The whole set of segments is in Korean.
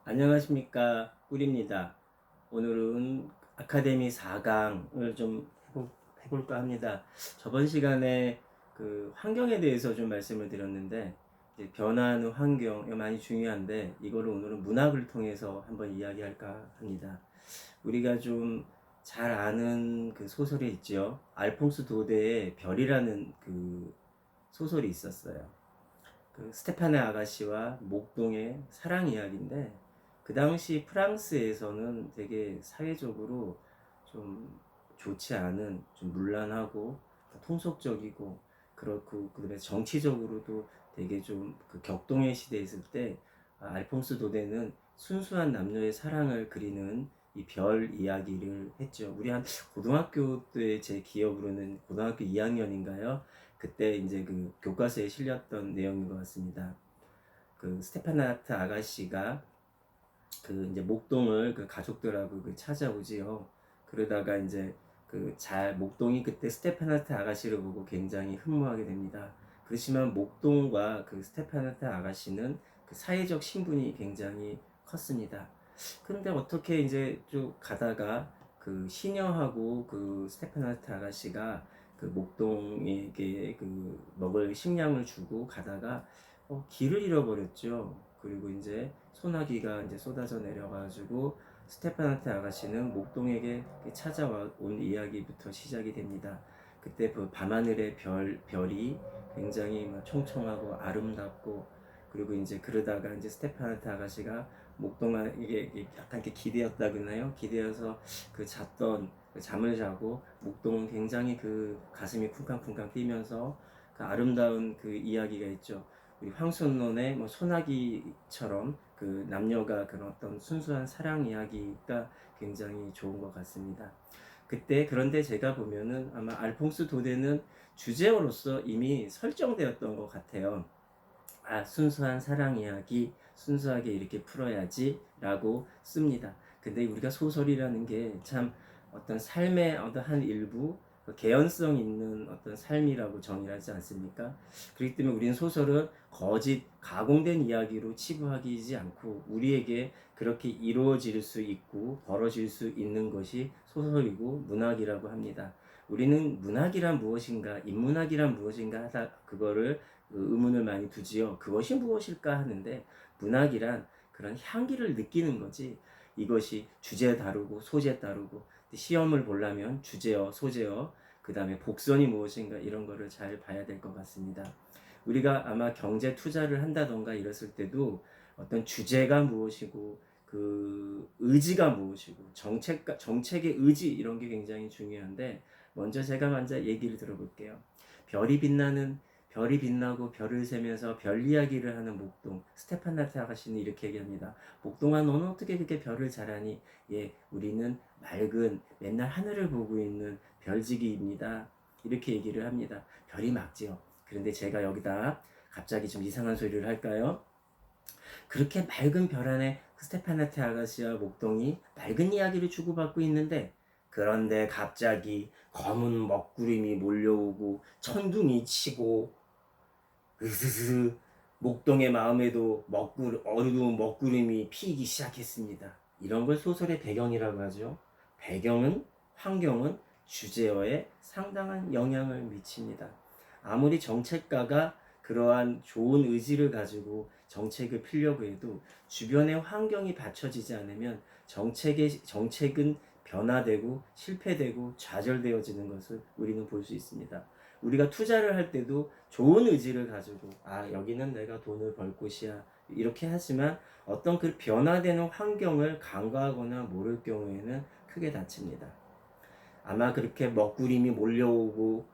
안녕하십니까, 꿀입니다. 오늘은 아카데미 4강을 좀 해볼까 합니다. 저번 시간에 그 환경에 대해서 좀 말씀을 드렸는데, 이제 변화하는 환경, 이거 많이 중요한데, 이거를 오늘은 문학을 통해서 한번 이야기할까 합니다. 우리가 좀 잘 아는 그 소설이 있죠. 알퐁스 도데의 별이라는 그 소설이 있었어요. 그 스테파네 아가씨와 목동의 사랑 이야기인데, 그 당시 프랑스에서는 되게 사회적으로 좀 좋지 않은, 좀 문란하고 통속적이고 그렇고, 그다음에 정치적으로도 되게 좀 그 격동의 시대에 있을 때, 알퐁스 도데는 순수한 남녀의 사랑을 그리는 이 별 이야기를 했죠. 우리 한 고등학교 때 제 기억으로는 고등학교 2학년인가요? 그때 이제 그 교과서에 실렸던 내용인 것 같습니다. 그 스테파나트 아가씨가 그 이제 목동을 그 가족들하고 그 찾아오지요. 그러다가 이제 목동이 그때 스테파나트 아가씨를 보고 굉장히 흠모하게 됩니다. 그렇지만 목동과 그 스테파나트 아가씨는 그 사회적 신분이 굉장히 컸습니다. 근데 어떻게 이제 쭉 가다가 그 시녀하고 그 스테파나트 아가씨가 그 목동에게 그 먹을 식량을 주고 가다가 길을 잃어버렸죠. 그리고 이제 소나기가 이제 쏟아져 내려가지고 스테파나트 아가씨는 목동에게 찾아와 온 이야기부터 시작이 됩니다. 그때 그 밤하늘의 별이 굉장히 총총하고 아름답고, 그리고 이제 그러다가 이제 스테파나트 아가씨가 목동아 이게 약간 이렇게 기대었다 그러나요? 기대어서 그 잤던 그 잠을 자고 목동은 굉장히 그 가슴이 쿵쾅쿵쾅 뛰면서 그 아름다운 그 이야기가 있죠. 우리 황순론의 뭐 소나기처럼 그 남녀가 그런 어떤 순수한 사랑 이야기가 굉장히 좋은 것 같습니다. 그런데 제가 보면은 아마 알퐁스 도데는 주제어로서 이미 설정되었던 것 같아요. 순수한 사랑 이야기, 순수하게 이렇게 풀어야지 라고 씁니다. 근데 우리가 소설이라는 게 참 어떤 삶의 어떤 한 일부, 개연성 있는 어떤 삶이라고 정의하지 않습니까? 그렇기 때문에 우리는 소설은 거짓, 가공된 이야기로 치부하지 않고 우리에게 그렇게 이루어질 수 있고 벌어질 수 있는 것이 소설이고 문학이라고 합니다. 우리는 문학이란 무엇인가, 인문학이란 무엇인가 하다 그거를 의문을 많이 두지요. 그것이 무엇일까 하는데, 문학이란 그런 향기를 느끼는 거지, 이것이 주제 다루고 소재 다루고, 시험을 보려면 주제어, 소재어, 그 다음에 복선이 무엇인가 이런 거를 잘 봐야 될 것 같습니다. 우리가 아마 경제 투자를 한다던가 이랬을 때도 어떤 주제가 무엇이고 그 의지가 무엇이고 정책의 의지 이런 게 굉장히 중요한데, 먼저 제가 먼저 얘기를 들어볼게요. 별이 빛나는 별이 빛나고 별을 세면서 별 이야기를 하는 목동, 스테파나트 아가씨는 이렇게 얘기합니다. 목동아, 너는 어떻게 그렇게 별을 잘하니? 예, 우리는 맑은 맨날 하늘을 보고 있는 별지기입니다. 이렇게 얘기를 합니다. 별이 막지요. 그런데 제가 여기다 갑자기 좀 이상한 소리를 할까요? 그렇게 맑은 별 안에 스테파나트 아가씨와 목동이 맑은 이야기를 주고받고 있는데, 그런데 갑자기 검은 먹구름이 몰려오고 천둥이 치고 으스스, 목동의 마음에도 어두운 먹구름이 피기 시작했습니다. 이런 걸 소설의 배경이라고 하죠. 배경은, 환경은 주제어에 상당한 영향을 미칩니다. 아무리 정책가가 그러한 좋은 의지를 가지고 정책을 피려고 해도 주변의 환경이 받쳐지지 않으면 정책은 변화되고 실패되고 좌절되어지는 것을 우리는 볼 수 있습니다. 우리가 투자를 할 때도 좋은 의지를 가지고 여기는 내가 돈을 벌 곳이야 이렇게 하지만, 어떤 그 변화되는 환경을 간과하거나 모를 경우에는 크게 다칩니다. 아마 그렇게 먹구름이 몰려오고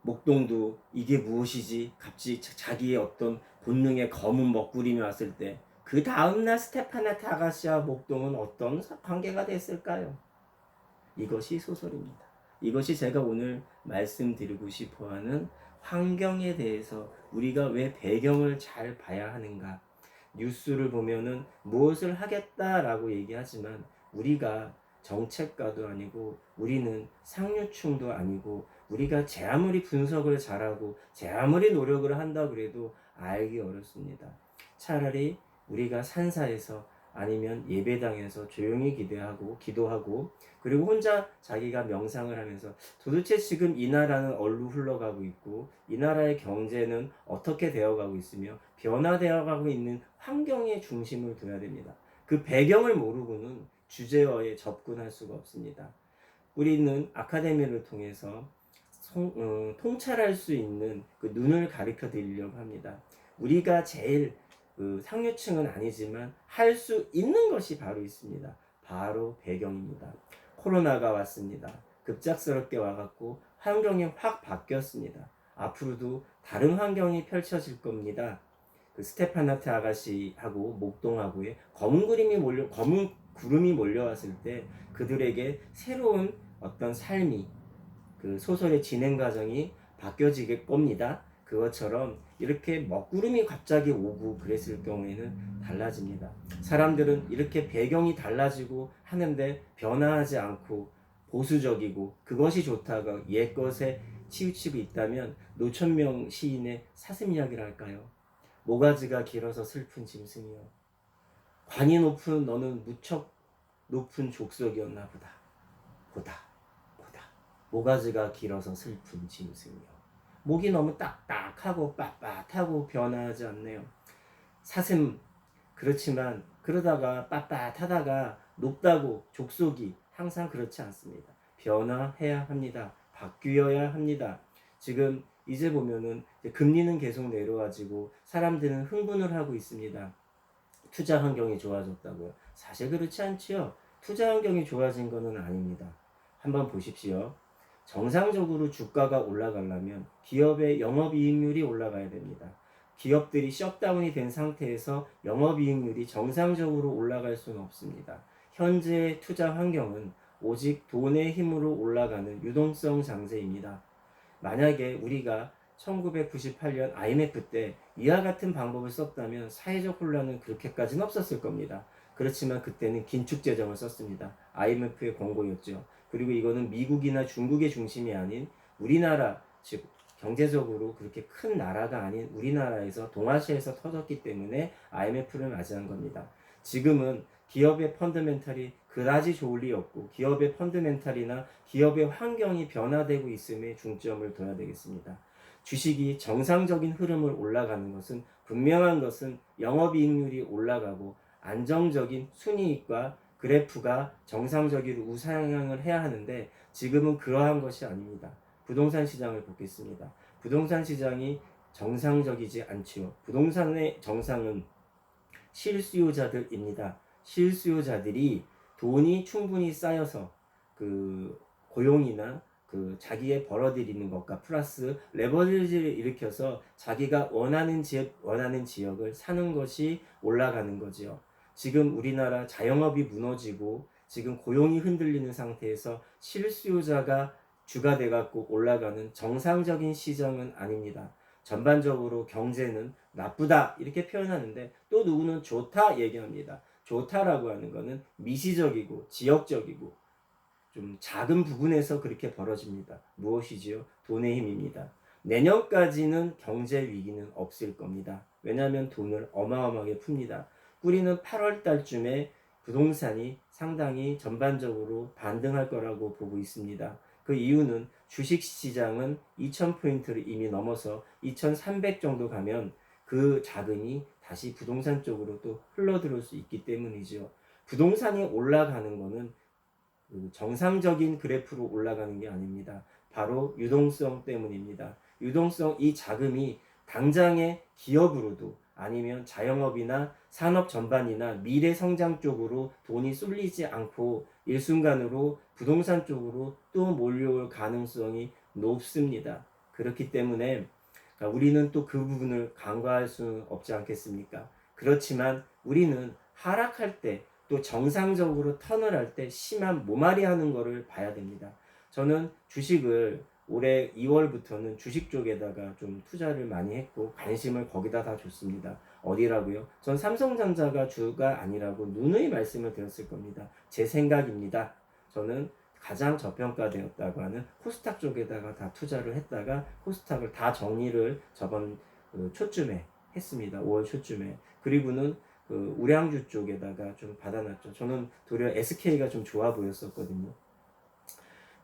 목동도 이게 무엇이지 갑자기 자기의 어떤 본능의 검은 먹구름이 왔을 때, 그 다음날 스테파나트 아가씨와 목동은 어떤 관계가 됐을까요? 이것이 소설입니다. 이것이 제가 오늘 말씀드리고 싶어하는 환경에 대해서 우리가 왜 배경을 잘 봐야 하는가. 뉴스를 보면은 무엇을 하겠다라고 얘기하지만, 우리가 정책가도 아니고 우리는 상류층도 아니고, 우리가 제 아무리 분석을 잘하고 제 아무리 노력을 한다 그래도 알기 어렵습니다. 차라리 우리가 산사에서 아니면 예배당에서 조용히 기도하고 그리고 혼자 자기가 명상을 하면서 도대체 지금 이 나라는 어디로 흘러가고 있고 이 나라의 경제는 어떻게 되어가고 있으며 변화되어가고 있는 환경에 중심을 둬야 됩니다. 그 배경을 모르고는 주제어에 접근할 수가 없습니다. 우리는 아카데미를 통해서 통찰할 수 있는 그 눈을 가르쳐 드리려고 합니다. 우리가 제일 상류층은 아니지만 할 수 있는 것이 바로 있습니다. 바로 배경입니다. 코로나가 왔습니다. 급작스럽게 와갖고 환경이 확 바뀌었습니다. 앞으로도 다른 환경이 펼쳐질 겁니다. 그 스테파나트 아가씨하고 목동하고의 검은 구름이 몰려왔을 때 그들에게 새로운 어떤 삶이 그 소설의 진행 과정이 바뀌어지게 겁니다. 그것처럼 이렇게 먹구름이 갑자기 오고 그랬을 경우에는 달라집니다. 사람들은 이렇게 배경이 달라지고 하는데 변화하지 않고 보수적이고 그것이 좋다고 옛것에 치우치고 있다면 노천명 시인의 사슴 이야기를 할까요? 모가지가 길어서 슬픈 짐승이여 관이 높은 너는 무척 높은 족속이었나 보다. 모가지가 길어서 슬픈 짐승이요. 목이 너무 딱딱하고 빳빳하고 변화하지 않네요. 사슴 그렇지만 그러다가 빳빳하다가 높다고 족속이 항상 그렇지 않습니다. 변화해야 합니다. 바뀌어야 합니다. 지금 이제 보면은 금리는 계속 내려가지고 사람들은 흥분을 하고 있습니다. 투자 환경이 좋아졌다고요. 사실 그렇지 않지요. 투자 환경이 좋아진 것은 아닙니다. 한번 보십시오. 정상적으로 주가가 올라가려면 기업의 영업이익률이 올라가야 됩니다. 기업들이 셧다운이 된 상태에서 영업이익률이 정상적으로 올라갈 수는 없습니다. 현재의 투자 환경은 오직 돈의 힘으로 올라가는 유동성 장세입니다. 만약에 우리가 1998년 IMF 때 이와 같은 방법을 썼다면 사회적 혼란은 그렇게까지는 없었을 겁니다. 그렇지만 그때는 긴축 재정을 썼습니다. IMF의 권고였죠. 그리고 이거는 미국이나 중국의 중심이 아닌 우리나라, 즉 경제적으로 그렇게 큰 나라가 아닌 우리나라에서 동아시아에서 터졌기 때문에 IMF를 맞이한 겁니다. 지금은 기업의 펀더멘탈이 그다지 좋을 리 없고 기업의 펀더멘탈이나 기업의 환경이 변화되고 있음에 중점을 둬야 되겠습니다. 주식이 정상적인 흐름을 올라가는 것은 분명한 것은 영업이익률이 올라가고 안정적인 순이익과 그래프가 정상적으로 우상향을 해야 하는데 지금은 그러한 것이 아닙니다. 부동산 시장을 보겠습니다. 부동산 시장이 정상적이지 않지요. 부동산의 정상은 실수요자들입니다. 실수요자들이 돈이 충분히 쌓여서 그 고용이나 그 자기의 벌어들이는 것과 플러스 레버리지를 일으켜서 자기가 원하는 지역을 사는 것이 올라가는 거지요. 지금 우리나라 자영업이 무너지고 지금 고용이 흔들리는 상태에서 실수요자가 주가 돼갖고 올라가는 정상적인 시장은 아닙니다. 전반적으로 경제는 나쁘다 이렇게 표현하는데 또 누구는 좋다 얘기합니다. 좋다라고 하는 것은 미시적이고 지역적이고 좀 작은 부분에서 그렇게 벌어집니다. 무엇이지요? 돈의 힘입니다. 내년까지는 경제 위기는 없을 겁니다. 왜냐하면 돈을 어마어마하게 풉니다. 우리는 8월 달쯤에 부동산이 상당히 전반적으로 반등할 거라고 보고 있습니다. 그 이유는 주식시장은 2000포인트를 이미 넘어서 2300 정도 가면 그 자금이 다시 부동산 쪽으로 또 흘러들어올 수 있기 때문이죠. 부동산이 올라가는 것은 정상적인 그래프로 올라가는 게 아닙니다. 바로 유동성 때문입니다. 유동성 이 자금이 당장의 기업으로도 아니면 자영업이나 산업 전반이나 미래 성장 쪽으로 돈이 쏠리지 않고 일순간으로 부동산 쪽으로 또 몰려올 가능성이 높습니다. 그렇기 때문에 우리는 또 그 부분을 간과할 수는 없지 않겠습니까? 그렇지만 우리는 하락할 때 또 정상적으로 턴을 할 때 심한 모마리 하는 거를 봐야 됩니다. 저는 주식을 올해 2월부터는 주식 쪽에다가 좀 투자를 많이 했고 관심을 거기다 다 줬습니다. 어디라고요? 전 삼성전자가 주가 아니라고 누누이 말씀을 드렸을 겁니다. 제 생각입니다. 저는 가장 저평가되었다고 하는 코스닥 쪽에다가 다 투자를 했다가 코스닥을 다 정리를 저번 초쯤에 했습니다. 5월 초쯤에. 그리고는 그 우량주 쪽에다가 좀 받아놨죠. 저는 도리어 SK가 좀 좋아 보였었거든요.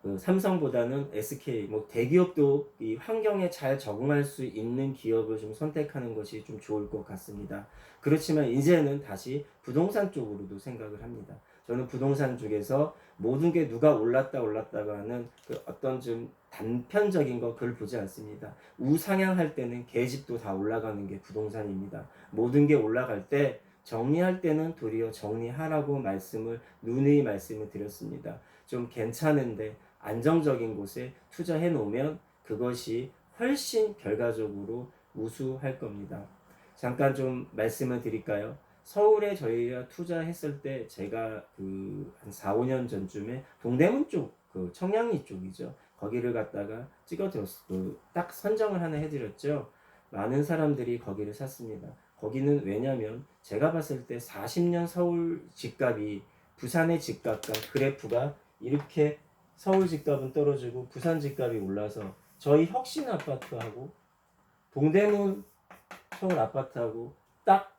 그 삼성보다는 SK, 뭐 대기업도 이 환경에 잘 적응할 수 있는 기업을 좀 선택하는 것이 좀 좋을 것 같습니다. 그렇지만 이제는 다시 부동산 쪽으로도 생각을 합니다. 저는 부동산 쪽에서 모든 게 누가 올랐다가 하는 그 어떤 좀 단편적인 거 그걸 보지 않습니다. 우상향할 때는 계집도 다 올라가는 게 부동산입니다. 모든 게 올라갈 때 정리할 때는 도리어 정리하라고 누누이 말씀을 드렸습니다. 좀 괜찮은데 안정적인 곳에 투자해 놓으면 그것이 훨씬 결과적으로 우수할 겁니다. 잠깐 좀 말씀을 드릴까요? 서울에 저희가 투자했을 때 제가 그 한 4, 5년 전쯤에 동대문 쪽, 그 청량리 쪽이죠. 거기를 갖다가 딱 선정을 하나 해드렸죠. 많은 사람들이 거기를 샀습니다. 거기는 왜냐면 제가 봤을 때 40년 서울 집값이 부산의 집값과 그래프가 이렇게 서울 집값은 떨어지고 부산 집값이 올라서 저희 혁신 아파트하고 동대문 서울 아파트하고 딱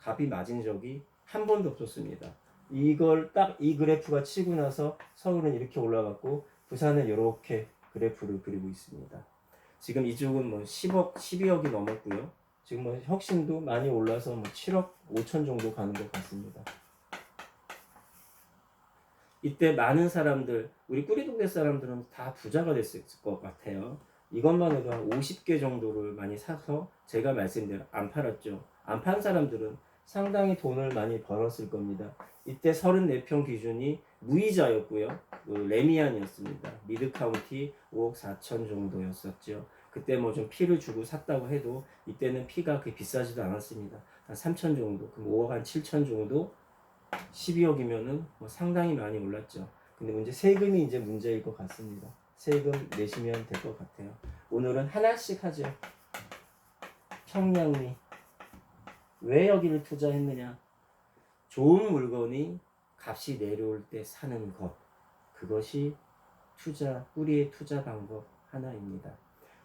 값이 맞은 적이 한 번도 없었습니다. 이걸 딱 이 그래프가 치고 나서 서울은 이렇게 올라갔고 부산은 이렇게 그래프를 그리고 있습니다. 지금 이쪽은 뭐 10억, 12억이 넘었고요. 지금 뭐 혁신도 많이 올라서 뭐 7억 5천 정도 가는 것 같습니다. 이때 많은 사람들, 우리 꾸리동네 사람들은 다 부자가 됐을 것 같아요. 이것만 해도 한 50개 정도를 많이 사서 제가 말씀대로 안 팔았죠. 안 판 사람들은 상당히 돈을 많이 벌었을 겁니다. 이때 34평 기준이 무이자였고요. 그 레미안이었습니다. 미드카운티 5억 4천 정도였었죠. 그때 뭐 좀 피를 주고 샀다고 해도 이때는 피가 그렇게 비싸지도 않았습니다. 한 3천 정도, 그럼 5억 한 7천 정도 12억이면은 뭐 상당히 많이 올랐죠. 근데 문제 세금이 이제 문제일 것 같습니다. 세금 내시면 될 것 같아요. 오늘은 하나씩 하죠. 청량리. 왜 여기를 투자했느냐? 좋은 물건이 값이 내려올 때 사는 것. 그것이 뿌리의 투자 방법 하나입니다.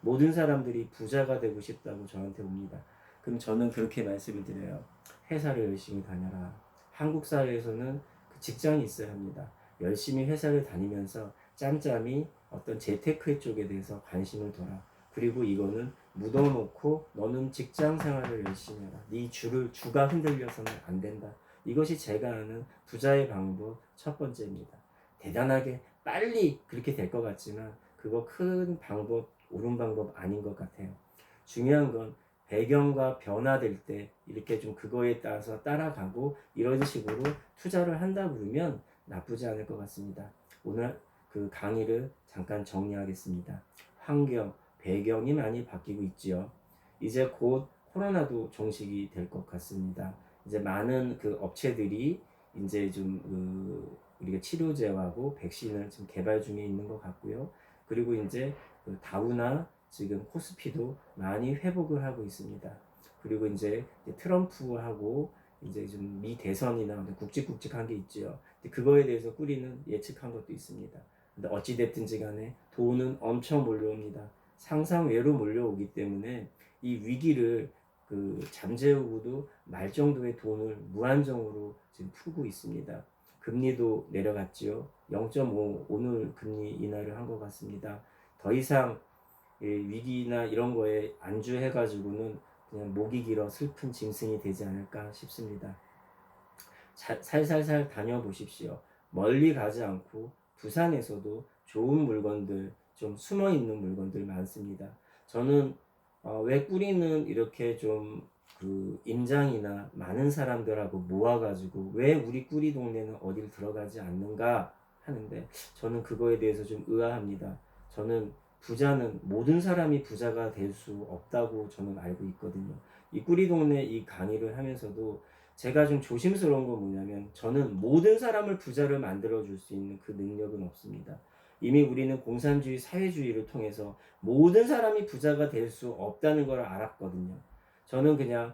모든 사람들이 부자가 되고 싶다고 저한테 옵니다. 그럼 저는 그렇게 말씀을 드려요. 회사를 열심히 다녀라. 한국 사회에서는 그 직장이 있어야 합니다. 열심히 회사를 다니면서 짬짬이 어떤 재테크 쪽에 대해서 관심을 둬라. 그리고 이거는 묻어놓고 너는 직장 생활을 열심히 해라. 네 주가 흔들려서는 안 된다. 이것이 제가 아는 부자의 방법 첫 번째입니다. 대단하게 빨리 그렇게 될 것 같지만 그거 큰 방법, 옳은 방법 아닌 것 같아요. 중요한 건 배경과 변화될 때 이렇게 좀 그거에 따라서 따라가고 이런 식으로 투자를 한다 그러면 나쁘지 않을 것 같습니다. 오늘 그 강의를 잠깐 정리하겠습니다. 환경, 배경이 많이 바뀌고 있지요. 이제 곧 코로나도 종식이 될 것 같습니다. 이제 많은 그 업체들이 이제 좀 우리가 치료제하고 백신을 지금 개발 중에 있는 것 같고요. 그리고 이제 그 다우나 지금 코스피도 많이 회복을 하고 있습니다. 그리고 이제 트럼프하고 이제 좀 미 대선이나 굵직굵직한 게 있죠. 그거에 대해서 꾸리는 예측한 것도 있습니다. 근데 어찌 됐든지 간에 돈은 엄청 몰려옵니다. 상상외로 몰려오기 때문에 이 위기를 그 잠재우고도 말 정도의 돈을 무한정으로 지금 풀고 있습니다. 금리도 내려갔지요. 0.5 오늘 금리 인하를 한 것 같습니다. 더 이상 위기나 이런 거에 안주해가지고는 그냥 목이 길어 슬픈 짐승이 되지 않을까 싶습니다. 살살살 다녀보십시오. 멀리 가지 않고 부산에서도 좋은 물건들, 좀 숨어있는 물건들 많습니다. 저는 왜 꾸리는 이렇게 좀 그 임장이나 많은 사람들하고 모아가지고 왜 우리 꾸리 동네는 어딜 들어가지 않는가 하는데 저는 그거에 대해서 좀 의아합니다. 저는 부자는 모든 사람이 부자가 될 수 없다고 저는 알고 있거든요. 이 꾸리 동네 이 강의를 하면서도 제가 좀 조심스러운 건 뭐냐면 저는 모든 사람을 부자를 만들어 줄 수 있는 그 능력은 없습니다. 이미 우리는 공산주의 사회주의를 통해서 모든 사람이 부자가 될 수 없다는 걸 알았거든요. 저는 그냥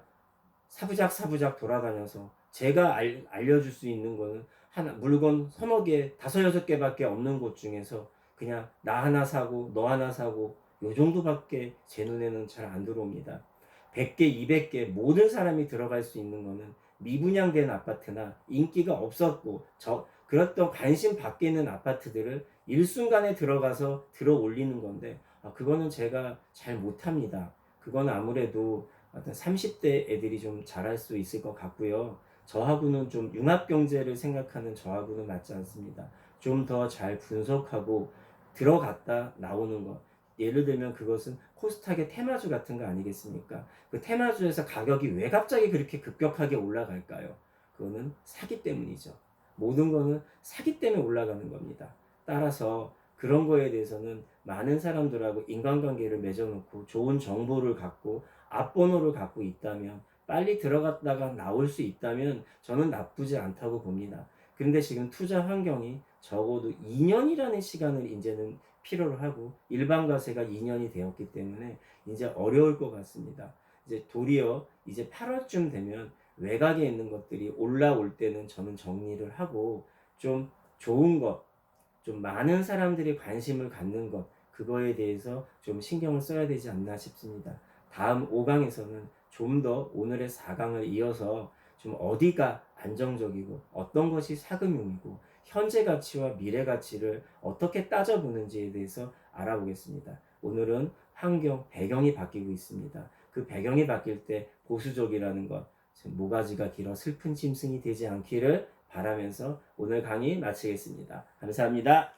사부작 돌아다녀서 제가 알려줄 수 있는 거는 물건 서너 개, 5, 6개밖에 없는 곳 중에서 그냥 나 하나 사고 너 하나 사고 요 정도밖에 제 눈에는 잘 안 들어옵니다. 100개, 200개 모든 사람이 들어갈 수 있는 거는 미분양된 아파트나 인기가 없었고 그랬던 관심 밖에 있는 아파트들을 일순간에 들어가서 들어 올리는 건데 그거는 제가 잘 못합니다. 그건 아무래도 어떤 30대 애들이 좀 잘할 수 있을 것 같고요. 저하고는 좀 융합경제를 생각하는 저하고는 맞지 않습니다. 좀 더 잘 분석하고 들어갔다 나오는 것. 예를 들면 그것은 코스닥의 테마주 같은 거 아니겠습니까? 그 테마주에서 가격이 왜 갑자기 그렇게 급격하게 올라갈까요? 그거는 사기 때문이죠. 모든 거는 사기 때문에 올라가는 겁니다. 따라서 그런 거에 대해서는 많은 사람들하고 인간관계를 맺어놓고 좋은 정보를 갖고 앞번호를 갖고 있다면 빨리 들어갔다가 나올 수 있다면 저는 나쁘지 않다고 봅니다. 그런데 지금 투자 환경이 적어도 2년이라는 시간을 이제는 필요로 하고 일반 과세가 2년이 되었기 때문에 이제 어려울 것 같습니다. 이제 도리어 이제 8월쯤 되면 외곽에 있는 것들이 올라올 때는 저는 정리를 하고 좀 좋은 것, 좀 많은 사람들이 관심을 갖는 것, 그거에 대해서 좀 신경을 써야 되지 않나 싶습니다. 다음 5강에서는 좀 더 오늘의 4강을 이어서 좀 어디가 안정적이고 어떤 것이 사금융이고 현재 가치와 미래 가치를 어떻게 따져보는지에 대해서 알아보겠습니다. 오늘은 환경, 배경이 바뀌고 있습니다. 그 배경이 바뀔 때 보수적이라는 것, 모가지가 길어 슬픈 짐승이 되지 않기를 바라면서 오늘 강의 마치겠습니다. 감사합니다.